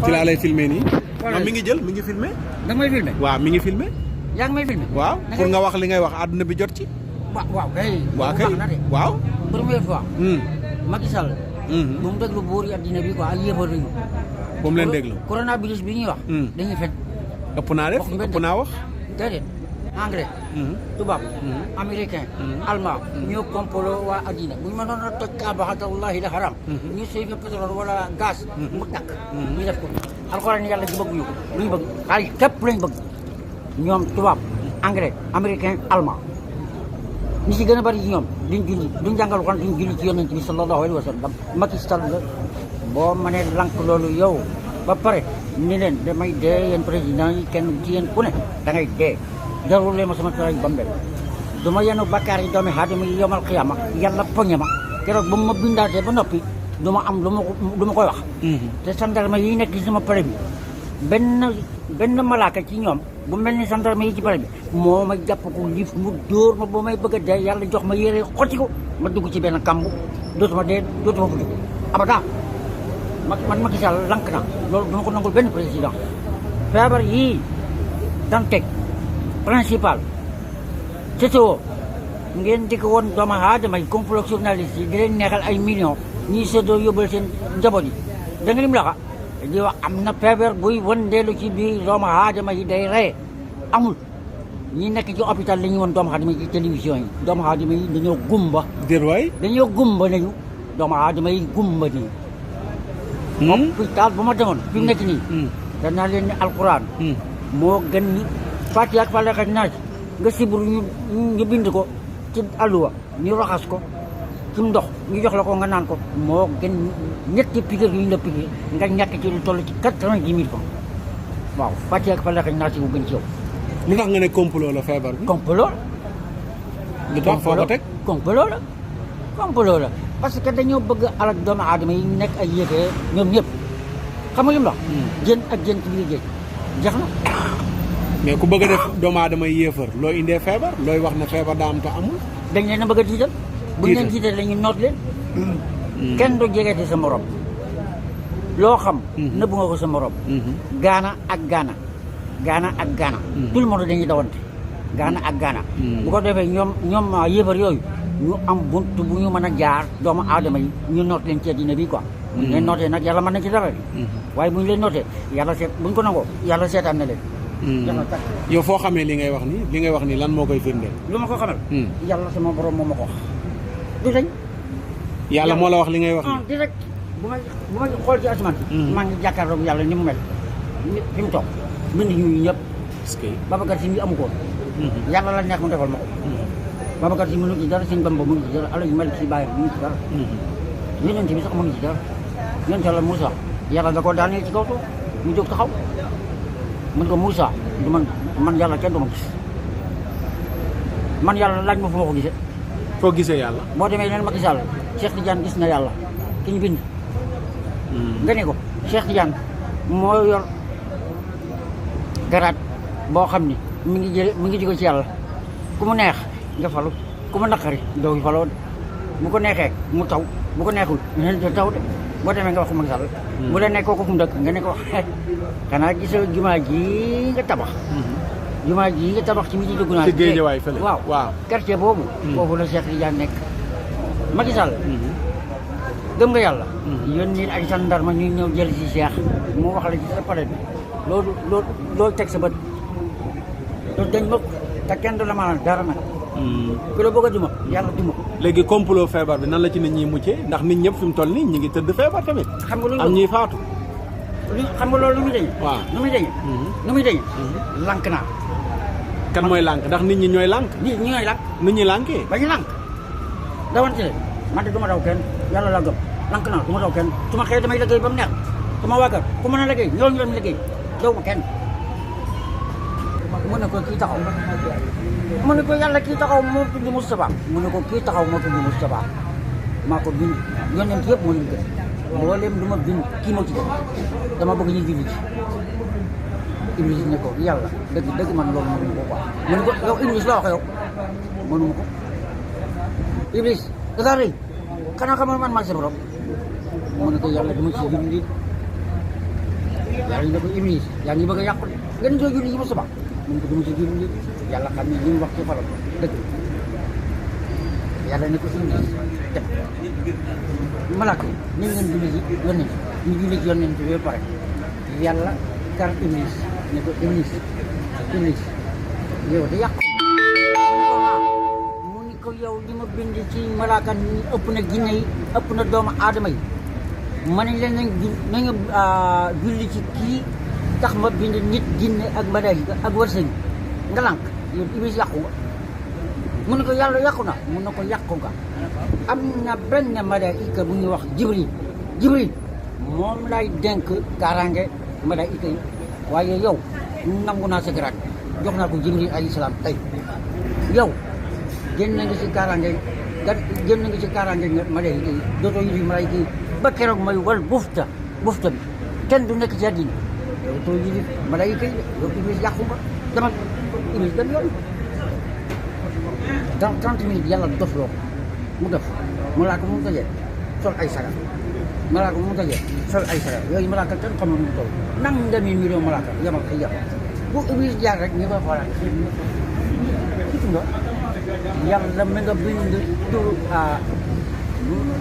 ci laa lay filmé nii. xoolal mi ngi jël mi ngi filmé. da nga may filmé. waaw mi ngi filmé. yaa ngi may filmé. waaw pour nga wax li ngay wax àdduna bi jot ci. waaw kay. waaw kay waaw. première fois. Macky Sall. bu mu déglu buur yi addina bi quoi ak yëfar lañu. bu mu leen déglu. coronavirus bi ñuy wax. dañuy fen. ëpp naa def ëpp naa wax. déedéet anglais. tubaab. américain. allemand. ñoo complot waa addina bu ñu mënoon a toj Kaaba wallahi la haram. ñu sëy fa pétrole wala gaz. mu takk. ñu def ko alxuraan yàlla ji bëgguñu ko. lu ñu bëgg xaalis képp lañ bëgg. ñoom tubaab. anglais américain allemand. ñi ci gën a bari ci ñoom duñ julli duñ jàngal xon duñ julli ci yonent bi sallallahu alayhi wa sallam. Macky Sall la boo mënee lank loolu yow ba pare ni leen damay dee yéen président yi kenn ci yéen ku ne da ngay dee jarul leen ma sama taraay ba mu dem du ma yenu bakkaar yi doomi aadama yi yomal xiyama yàlla poñe ma keroog ba ma bindaatee ba noppi du ma am lu ma koy wax. te sandarma yi nekk ci sama pare bi benn malaaka ci ñoom bu mel ni sandarma yi ci pare bi moo ma jàpp ko liif mu dóor ma ba may bëgg a dee yàlla jox ma yére xotti ko ma dugg ci benn kambu dootuma dee dootuma fu dugg abada man Macky Sall lank na loolu duma ko nangul benn président feebar yii Dantec principal CTO ngeen di ko woon doomu aadama yi complot journaliste yi di leen neexal ay millions ñii séddoo yóbbal seen njaboot yi da nga lim la di wax am na feebar buy wëndeelu ci biir doomu aadama yi day rey amul ñi nekk ci hôpital la ñuy woon doomu aadama yi ci télévision yi doomu aadama yi dañoo gumba déet waay dañoo gumba nañu doomu aadama yi gumba nañu hôpital bu ma demoon fi mu nekk nii danaa leen ni alquran moo gën ni Fatiha ak Falaq ak Naas nga sibru ñu bind ko ci alluwa ñu raxas ko ci ndox ñu jox la ko nga naan ko moo gën ñetti piqûre yu ñu la piqûre nga ñàkk ci lu toll ci 90 000 francs waaw Fatiha ak Falaq ak Naas bu gën ci yow. li tax nga ne complot la feebar bi. complot. li tax foo ko teg complot la complot la parce que dañoo bëgg alak doomu aadama yi nekk ay yéefee ñoom ñëpp xam nga lim la. jën ak jën ci biir géej jeex na. mais ku bëgg a def doomu aadama yi yéefar looy indee feebar looy wax ne feebar daa am te amul. dañ leen a bëgg a tiital. bu ñu leen tiital dañuy noot leen. kenn du jegeeti sa morom. loo xam. nëbbu nga ko sa morom. gaana ak gaana. gaana ak gaana. tout le monde dañuy dawante. gaana ak gaana. bu ko defee ñoom yéefar yooyu ñu am bunt bu ñu mën a jaar doomu aadama yi ñu noot leen ci dina bi quoi. bu ñu leen nootee nag yàlla mën na ci dara bi. waaye bu ñu leen nootee yàlla seet bu ñu ko nangoo yàlla seetaan na leen. yow foo xamee li ngay wax nii lan moo koy firndeel. lu ma ko xamal. yàlla sama borom moo ma ko wax. du dañ. yàlla moo la wax li ngay wax nii. direct bu ma xool ci asamaan si. maa ngi jàkkaarloog yàlla ni mu mel. fi mu toog bind ñu ñëpp. est-ce que Babacar Si mi amu ko. yàlla la neex mu defal ma ko. Babacar Si mënu ci dara sëñ Bamba mënu ci dara Alaaji Malik Si bàyyi mënu ci dara. yonent bi sax mënu ci dara. yonent Yàlla Moussa yàlla da koo daaneel ci kaw suuf mu jóg taxaw. mun ko Moussa du man yàlla kenn du ma gis man yàlla laaj ma fu ma ko gisee. foo gisee yàlla. boo demee neen Macky Sall Cheikh Tidiane gis na yàlla ki ñu bind. nga ne ko Cheikh Tidiane moo yor garaat boo xam ni mi ngi jóge ci yàlla ku mu neex nga falu ku mu naqari doo fi faloo de bu ko neexee mu taw bu ko neexul ñu taw de boo demee nga wax ko Macky Sall. bu la nekkoo ko fu mu dëkk nga ne ko xanaa gisoo jumaa ji nga tabax. jumaa ji nga tabax ci midi dugg naa. ci Géejawaay fële waaw quartier boobu. foofu la Cheikh Tidiane nekk. Macky Sall. gëm nga yàlla. yónni ay gendarme ñu ñëw jël si Cheikh mu wax la ci sa palais bi loolu teg sa bët loolu dañ mokk te kenn du la maanaam dara nag. ku la bëgg a duma yàlla duma ko. léegi complot feebar bi nan la ci nit ñi muccee ndax nit ñëpp fi mu toll nii ñi ngi tëdd feebar tamit. xam nga lu am ñuy faatu. xam nga loolu lu muy dañee. waaw nu muy dañee. lank naa. kan mooy lànk ndax nit ñi ñooy lànk. nit ñi ñooy lànk. nit ñi lànkee. ba ñu lànk dawante leen man de du ma daw kenn yàlla la gëm lànk naa du ma daw kenn su ma xëyee damay liggéey ba mu neex su ma wàggal ku mën a liggéey ñoom ñu dem liggéey daw ma kenn. mu ne ko kii taxaw mu ne ko yàlla kii taxaw moo tudd Moustapha mu ne ko kii taxaw moo tudd Moustapha maa ko bind yonent yëpp moo leen gën mbooleem du ma bind kii moo ci gën dama bëgg ñu julli ci Iblis ne ko yàlla dëgg man loolu mënuma ko quoi mu ne ko yow Iblis la wax yow mënuma ko Iblis da ngaa rëy xanaa xamal man maa sa borom mu ne ko yàlla dama ci julli yàlla ne ko Iblis yaa ngi bëgg a yàqu ngeen doo julli yi ma suba mun ko dama ci julli yàlla xam ne li mu wax ci faram dëgg yàlla ne ko Iblis dem malaaka ni ngeen julli ji yonent ñu julli ci yonent bi ba pare yàlla kar Iblis ne ko Iblis yow da yàqu mu ni ko yow li ma bind ci malaaka ni ëpp na jinne yi ëpp na doomu aadama yi ma ne leen nañu julli ci kii tax ma bind nit jinne ak malaaka ak wërsëg nga lànk yow Iblis yàqu nga mu ne ko yàlla yàqu na mun na ko yàqu nga am na benn malaaka bu ñuy wax Jibril moom lay dénk kaaraange malaaka yi waaye yow nangu naa sa garaat jox naa ko Jibril alayhi salaam tey yow génn nga ci kaaraange nga malaaka yi dootoo yilif malaaka yi ba keroog may wal bufta bi kenn du nekk ci àddina dootoo yilif malaaka yi yow Iblis yàqu nga demal Iblis dem yoon dans 30 minutes yàlla dof loo mu def malaaka mu tajee sol ay sagar yooyu malaaka kenn xamul nu mu toll nangami million malaaka yamal xëy yàlla bu Iblis jaar rek ñu koy xoolaat gis nga yàlla mi nga bind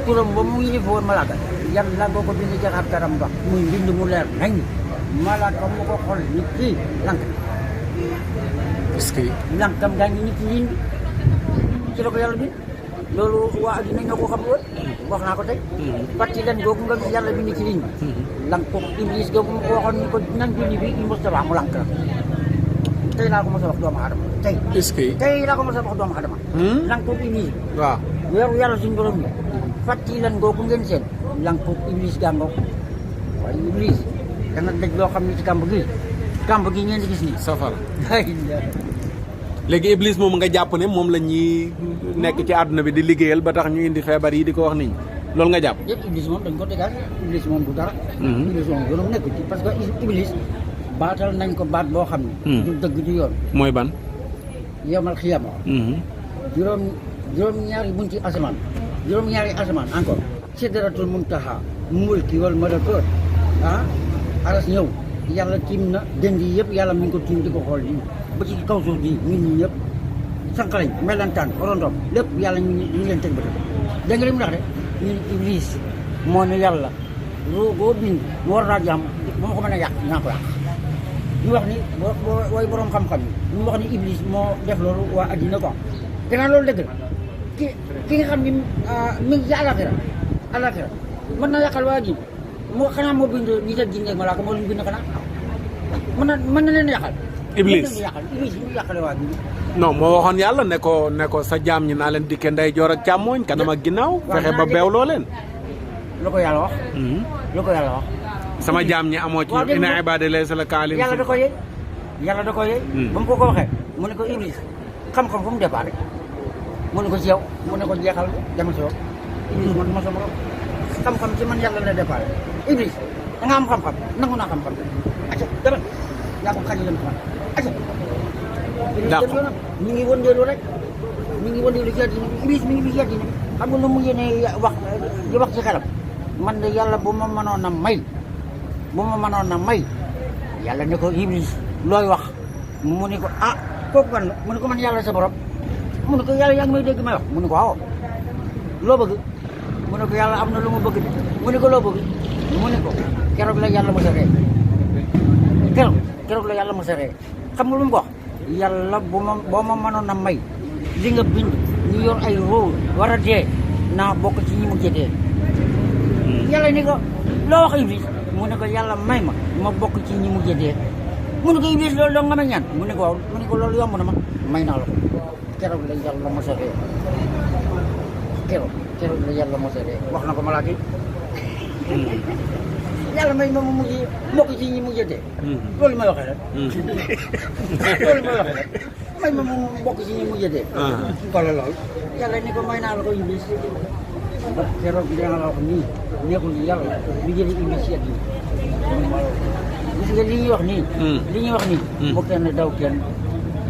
turam ba mu yilif woon malaaka yàlla nga ko bind jaxaat karam ba muy bind mu leer nañ malaaka mu ko xool nit kii lank est-ce que lankam gaa ngi nit ki liin ci la ko yàlla bi loolu waa addina ñoo ko xam woon wax naa ko tey parti len googu nga gis yàlla bind ci liin bi lank ko Iblis googu mu ko waxoon ni ko nan julli bi i Moustapha mu lank la tey laa ko mos a wax doomu aadama tey est-ce que tey laa ko mos a wax doomu aadama lank ko Iblis waaw weeru yàlla suñu borom bi fàtti len googu ngeen seen lank ko Iblis gàngoog waaye Iblis dana daj loo xam ne ci kàmb gi ngeen di gis nii safara léegi Iblis moom nga jàpp ne moom la ñuy nekk ci àdduna bi di liggéeyal ba tax ñu indi feebar yi di ko wax nit ñi loolu nga jàpp yëpp Iblis moom dañ ko dégage Iblis moom du dara Iblis moom yoonam nekk ci parce que Iblis baatal nañ ko baat boo xam ne du dëgg du yoon mooy ban yomal xiyama juróom-ñaari bunti asamaan juróom-ñaari asamaan encore sidratul muntaha mulki wal malakut aras ñëw yàlla tiim na dënd yi yëpp yàlla mi ngi ko tiim di ko xool di ba ci kaw suuf bi ñun ñi ñëpp sànq lañ melantaan orondom lépp yàlla ñu ngi leen teg ba dégg nga li mu wax de ñun Iblis moo ne yàlla boo bind mu war naa jàmm bu ma ko mën a yàq naa ko yàq ñu wax ni way borom xam-xam yi ñu wax ni Iblis moo def loolu waa addina quoi gannaaw loolu dëgg la ki nga xam ni mi ngi ci àllaaxira mën na yàqal waa addina moo xanaa moo bind nit ak jinne ak malaaka moo leen bind xanaa mën na leen yàqal Iblis Iblis ñu yàqale waa addina non moo waxoon yàlla ne ko sa jaam ñi naa leen dikke ndey joor ak càmmooñ kanam ak ginnaaw fexe ba beewloo leen lu ko yàlla wax sama jaam ñi amoo ci ñoom ina ibadi laysa laka alayhim yàlla da ko yey ba mu ko waxee mu ne ko Iblis xam-xam fu mu départ rek mu ne ko ci yow mu ne ko jeexal demal si yow Iblis man ma sa morom xam-xam ci man yàlla la départ Iblis da nga am xam-xam nangu naa xam-xam acca demal yaa ko xañ dem ci man acca d'accord mi ngi wëndeelu rek ci àddina Iblis mi ngi ci àddina xam nga lu mu yéene wax di wax ci xelam man de yàlla bu ma mënoon a may yàlla ne ko Iblis looy wax mu ne ko kooku kan la mu ne ko man yàlla sa borom mu ne ko yàlla yaa ngi may dégg may wax mu ne ko waaw loo bëgg mu ne ko yàlla am na lu ma bëgg mu ne ko loo bëgg mu ne ko keroog la yàlla mos a ree keroog la yàlla mos a ree xam nga lu mu ko wax yàlla boo ma mënoon a may li nga bind ñu yor ay rôle war a dee naa bokk ci ñi mu jëdee yàlla ni ko loo wax Iblis mu ne ko yàlla may ma bokk ci ñi mu jëdee mu ne ko Iblis loolu doo nga may ñaan mu ne ko waaw mu ne ko loolu yomb na ma may naa la ko keroog la yàlla mos a ree keroog la yàlla mos a ree wax na ko malaaka yi yàlla may ma mu mujj bokk ci ñi mu jëdee loolu may waxee rek may ma mu bokk ci ñi mu jëdee wala loolu yàlla ni ko may naa la ko Iblis keroog dina la wax nii nekkul yàlla bi jëlee Iblis ci àddina gis nga li ñuy wax nii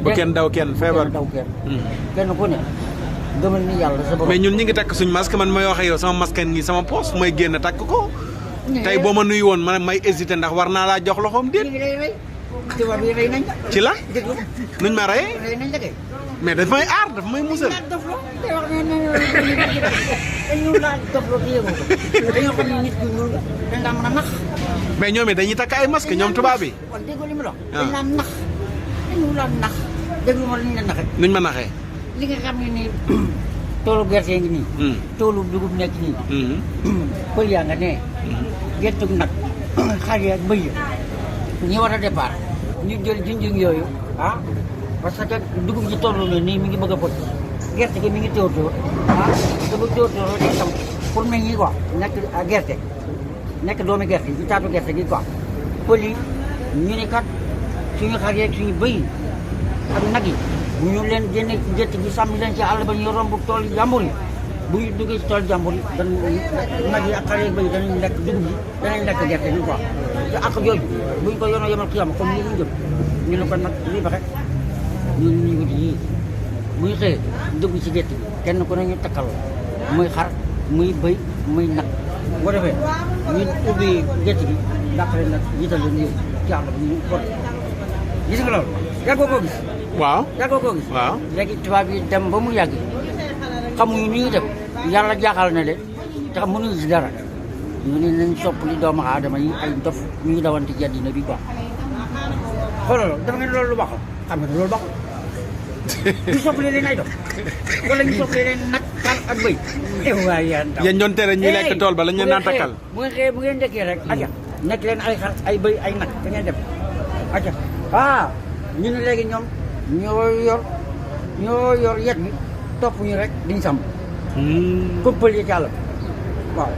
bu kenn daw kenn feebar kenn ku ne gëmal ni yàlla sa borom mais ñun ñi ngi takk suñ masque man may waxee yow sama masque ngi sama poos may génn takk ko tey boo ma nuyu woon may hésité ndax war naa laa jox loxoom déet. ñu ngi lay rey tubaab yi rey nañ la. ci la déglu nuñ ma rey rey nañ la kay. mais daf may aar daf may musal. dañu laa dofloo di yëgoo ko dañoo xam ne nit ku ñuul dañ laa mën a nax. mais ñoom it dañuy takk ay masque ñoom tubaab yi. kon déggoo li mu la wax. dañ laa nax dañu laa nax déglu ma li ñu la naxee. nuñ ma naxee. li nga xam ne nii toolu gerte ngi nii. toolu dugub nekk nii. pël yaa nga ne. gerte gu nag xar yi ak bëy ñi war a départ ñu jël junjung yooyu ah parce que dugub ji toll na nii mi ngi bëgg a pot gerte gi mi ngi tóor-tóor ah te bu tóor-tóor day tam pour meññ ñi quoi nekk gerte nekk doomi gerte ci taatu gerte gi quoi pël yi ñu ne kat suñu xar yeeg suñu bëy ak nag yi bu ñu leen génne ci gerte gi sàmmi leen ci àll ba ñu romb tool jàmbur yi bu ñu duggee ci tool jàmbur yi dañ nag yi ak xar yeeg bëy danañ lekk dugub ji danañ lekk gerte gi quoi te ak jooju buñ ko yoonoo yemal kiyama comme ni ñu jëm ñu ne ko nag lii baxe ñu wuti yii buy xëyee dugg ci gerte gi kenn ku ne ñu takkal muy xar muy bëy muy nag boo defee ñu ubbi gerte gi dàqale nag jiital leen yow ci àll bi ñu bot gis nga loolu yàggoo koo gis waaw yàggoo koo gis waaw léegi tubaab yi dem ba mu yàgg xamuñu ni ñuy def yàlla jaaxal na leen tax mënuñu si dara ñu ne nañ soppali doomu aadama yi ay dof ñu ngi dawante ci àddina bi quoi xoolal dafa ngeen loolu lu baax xam nga loolu baax ñu soppali leen ay dof wala ñu soppali leen nag xar ak bëy waaye yaa ndaw yéen doon tere ñuy lekk tool ba lañ leen naan takkal. bu ngeen xëyee bu ngeen ndekkee rek aca nekk leen ay xar ay bëy ay nag da ngeen def aca ñu ne léegi ñoom ñoo yor yet bi topp ñu rek diñ sàmm këppal yi ci àll waaw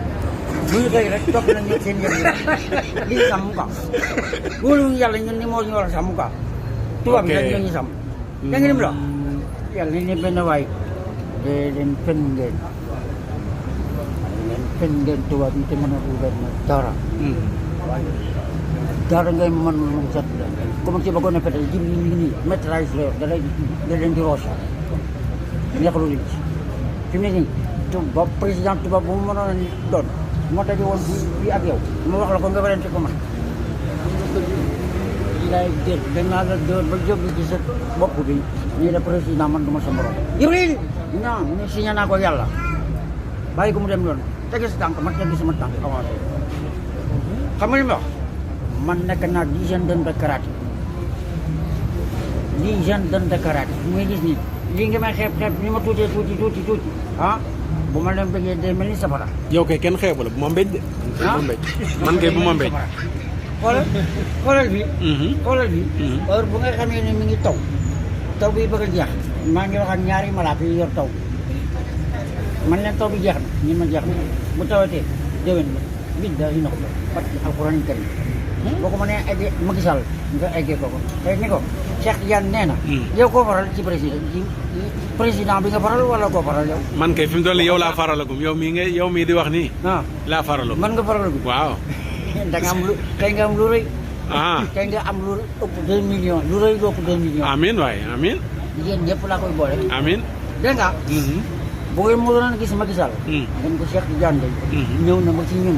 bu ñu xëy rek topp nañ seen yet bi diñ sàmm quoi wóoluñu yàlla ñun ni moo ñu war a sàmm quoi tubaab yi rek ñoo ñu sàmm da nga nim la yàlla nañ ne benn waay de leen fen ngeen tubaab yi te mën a gouverner dara waaye dara ngay mën moom set la comme ci bëggoon a fete jib yi ngi nii métrage la da leen di roose neexalu leen ci fi mu ne nii ba président tubaab bu mu mënoon a doon moo daje woon fii ak yow ma wax la ko nga werante ko man lay déet danaa la dóor ba jóg ci sa bopp bi nii la président man du ma sa morom Jibril non mu ne signé naa ko yàlla bàyyi ko mu dem yoon tege sa tànk man tegi sama tànk avancé xam nga li ma wax man nekk naa 10 jeunes de karaté 10 jeunes de karaté mu ngi gis nii lii nga may xeeb ni ma tuutee tuuti ah bu ma leen bëggee day mel ni safara. yow kay kenn xeebu la bu ma mbéj de. man kay bu ma mbéj. xoolal bi. heure bu nga xamee ne mi ngi taw bi bëgg a jeex maa ngi wax ak ñaari malaaka yi yor taw man leen taw bi jeex na ñun ma jeex na bu tawatee déwén bi daa yi na ko parce que alxuraan karim boo ko mënee eggee Macky Sall nga eggee ko tey ni ko Cheikh Tidiane nee na yow koo faral ci président bi nga faral wala koo faral yow man kay fi mu toll yow laa faralagum yow mii di wax nii laa faralagum man nga faralagum waaw da nga am lu tey nga am lu rëy tey nga am lu ëpp 2 millions lu rëy lu ëpp 2 millions amiin waaye amiin yéen ñëpp laa koy boole amiin dégg nga bu ngeen mu doon gis Macky Sall ngeen ko Cheikh Tidiane Ndeye ñëw na ma ci ñun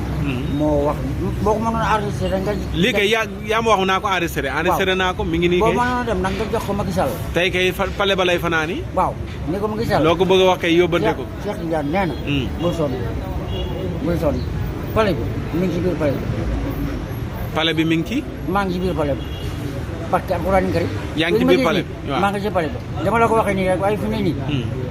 moo wax boo ko mënoon enregistré nga lii kay yaa ma wax naa ko enregistré naa ko mi ngi nii kay boo mënoon dem nag nga jox ko Macky Sall tey kay pale ba lay fanaani waaw ni ko Macky Sall loo ko bëgg a wax kay yóbbante ko Cheikh Tidiane nee na bul sonn pale bi mi ngi ci biir pale bi mi ngi ci maa ngi ci biir pale bi parce que alxuraan kari yaa ngi ci biir pale bi maa ngi ci pale bi dama la ko waxee nii rek waaye fi ne nii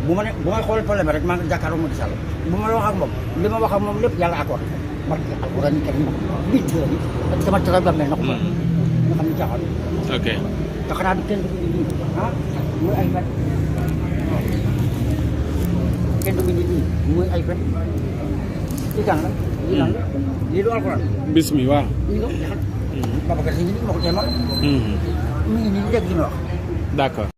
bu may xool pale bi rek maa ngi jàkkaarloo Macky Sall bu ma la wax ak moom li ma wax ak moom lépp yàlla accord parce que alxuraan kari na biir bi ak sama tara gammel na ko fa nga xam ne jaaxal ok te xanaa bi kenn du muy ay fen kenn du muy ay fen lii kan la lii lan la lii du alxuraan bismi waaw lii la Babacar Si ma ko teemal mi ngi nii dégg li ma wax d'accord